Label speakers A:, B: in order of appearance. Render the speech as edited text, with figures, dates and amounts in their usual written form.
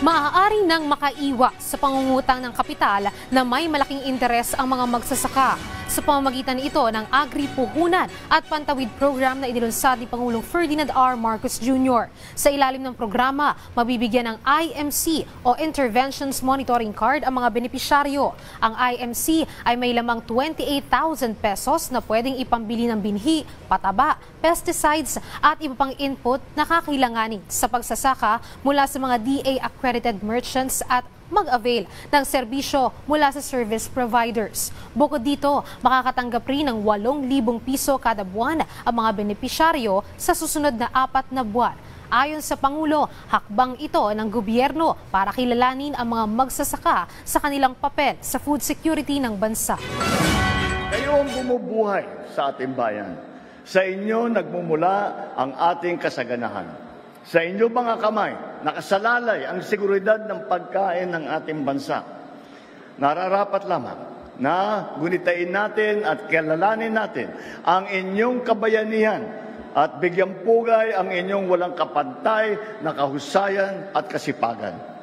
A: Maaari nang makaiwas sa pangungutang ng kapital na may malaking interes ang mga magsasaka sa pamamagitan ito ng Agri-Puhunan at Pantawid Program na inilunsad ni Pangulong Ferdinand R. Marcos Jr. Sa ilalim ng programa, mabibigyan ng IMC o Interventions Monitoring Card ang mga benepisyaryo. Ang IMC ay may lamang 28,000 pesos na pwedeng ipambili ng binhi, pataba, pesticides at iba pang input na kakailanganin sa pagsasaka mula sa mga DA-accredited merchants at mag-avail ng serbisyo mula sa service providers. Bukod dito, makakatanggap rin ng 8,000 piso kada buwan ang mga benepisyaryo sa susunod na 4 na buwan. Ayon sa Pangulo, hakbang ito ng gobyerno para kilalanin ang mga magsasaka sa kanilang papel sa food security ng bansa.
B: Kayo ang bumubuhay sa ating bayan. Sa inyo nagmumula ang ating kasaganahan. Sa inyong mga kamay, nakasalalay ang seguridad ng pagkain ng ating bansa. Nararapat lamang na gunitain natin at kilalanin natin ang inyong kabayanihan at bigyan pugay ang inyong walang kapantay na kahusayan at kasipagan.